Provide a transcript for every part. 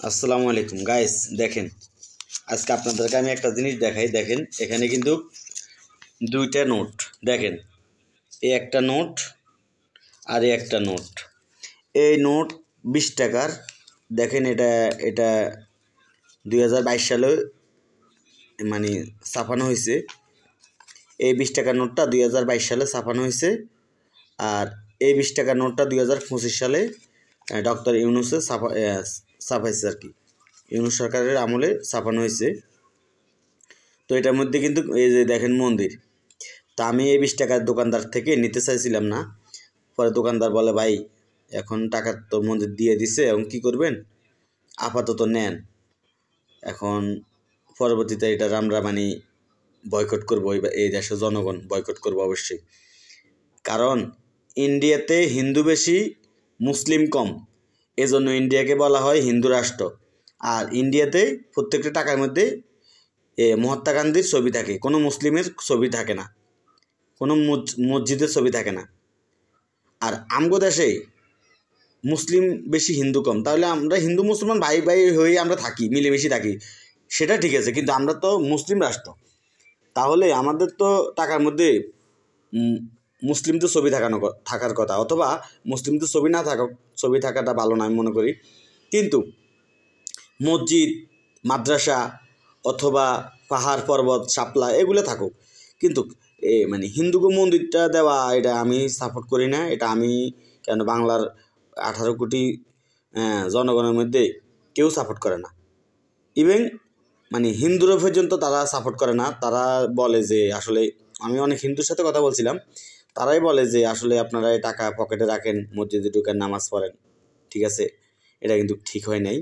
আসসালামু আলাইকুম গাইস, দেখেন আজকে আপনাদেরকে আমি একটা জিনিস দেখাই। দেখেন এখানে কিন্তু দুইটা নোট, দেখেন এই একটা নোট আর এই একটা নোট। এই নোট 20 টাকার। দেখেন এটা এটা 2022 সালে মানে ছাপানো হয়েছে। এই 20 টাকার নোটটা 2022 সালে ছাপানো হয়েছে, আর এই 20 টাকার নোটটা 2025 সালে ডক্টর ইউনূসে ছাপাইছে আর কি। ইউনূস সরকারের আমলে ছাপানো হয়েছে। তো এটার মধ্যে কিন্তু এই যে দেখেন মন্দির। তা আমি এই 20 টাকার দোকানদার থেকে নিতে চাইছিলাম না। পরে দোকানদার বলে, ভাই এখন টাকা তো মন্দির দিয়ে দিছে, এখন কী করবেন, আপাতত নেন। এখন পরবর্তীতে এটা আমরা বয়কট করবো, এই দেশের জনগণ বয়কট করবো অবশ্যই। কারণ ইন্ডিয়াতে হিন্দু বেশি, মুসলিম কম, এজন্য ইন্ডিয়াকে বলা হয় হিন্দু রাষ্ট্র। আর ইন্ডিয়াতে প্রত্যেকটা টাকার মধ্যে মহাত্মা গান্ধীর ছবি থাকে, কোনো মুসলিমের ছবি থাকে না, কোনো মসজিদের ছবি থাকে না। আর আমগো দেশে মুসলিম বেশি, হিন্দু কম। তাহলে আমরা হিন্দু মুসলমান ভাই ভাই হয়ে আমরা থাকি, মিলেমিশে থাকি, সেটা ঠিক আছে। কিন্তু আমরা তো মুসলিম রাষ্ট্র, তাহলে আমাদের তো টাকার মধ্যে মুসলিমদের ছবি থাকার কথা, অথবা মুসলিমদের ছবি না থাকা, ছবি থাকাটা ভালো না আমি মনে করি। কিন্তু মসজিদ, মাদ্রাসা অথবা পাহাড় পর্বত শাপলা এগুলো থাকুক, কিন্তু হিন্দুকে মন্দিরটা দেওয়া, এটা আমি সাপোর্ট করি না। এটা আমি কেন, বাংলার 18 কোটি জনগণের মধ্যে কেউ সাপোর্ট করে না। ইভেন হিন্দুরা পর্যন্ত তারা সাপোর্ট করে না। তারা বলে যে আসলে, আমি অনেক হিন্দুর সাথে কথা বলছিলাম, তারাই বলে যে আসলে আপনারা এই টাকা পকেটে রাখেন, মসজিদে ঢুকেন, নামাজ পড়েন, ঠিক আছে, এটা কিন্তু ঠিক হয় নাই।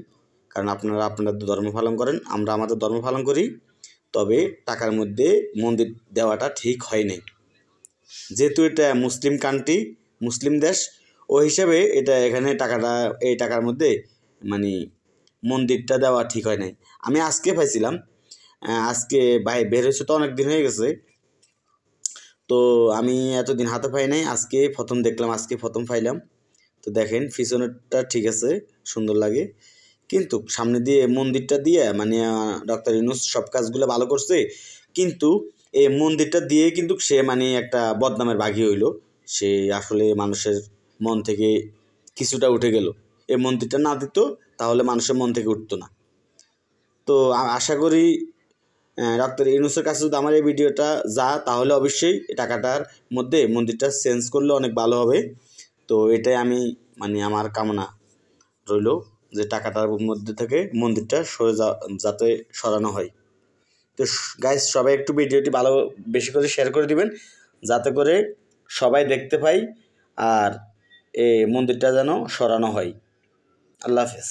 কারণ আপনারা আপনাদের ধর্ম পালন করেন, আমরা আমাদের ধর্ম পালন করি, তবে টাকার মধ্যে মন্দির দেওয়াটা ঠিক হয় নাই। যেহেতু এটা মুসলিম কান্ট্রি, মুসলিম দেশ, ওই হিসাবে এটা এখানে টাকাটা, এই টাকার মধ্যে মন্দিরটা দেওয়া ঠিক হয় নাই। আমি আজকে পাইছিলাম, আজকে বের হয়েছে তো অনেক দিন হয়ে গেছে, তো আমি এতদিন হাতে পাই নাই, আজকে প্রথম দেখলাম, আজকে প্রথম পাইলাম। তো দেখেন পিছনেরটা ঠিক আছে, সুন্দর লাগে, কিন্তু সামনে দিয়ে মন্দিরটা দিয়ে ডক্টর ইউনূস সব কাজগুলো ভালো করছে, কিন্তু এই মন্দিরটা দিয়ে কিন্তু সে একটা বদনামের ভাগী হইল। সে আসলে মানুষের মন থেকে কিছুটা উঠে গেল। এই মন্দিরটা না দিত তাহলে মানুষের মন থেকে উঠতো না। তো আশা করি ডক্টর ইউনূসের কাছে যদি আমার এই ভিডিওটা তাহলে অবশ্যই টাকাটার মধ্যে মন্দিরটা চেঞ্জ করলে অনেক ভালো হবে। তো এটাই আমি আমার কামনা রইল, যে টাকাটার মধ্যে থেকে মন্দিরটা যাতে সরানো হয়। তো গাইস, সবাই একটু ভিডিওটি বেশি করে শেয়ার করে দিবেন, যাতে করে সবাই দেখতে পাই আর এই মন্দিরটা যেন সরানো হয়। আল্লাহ হাফেজ।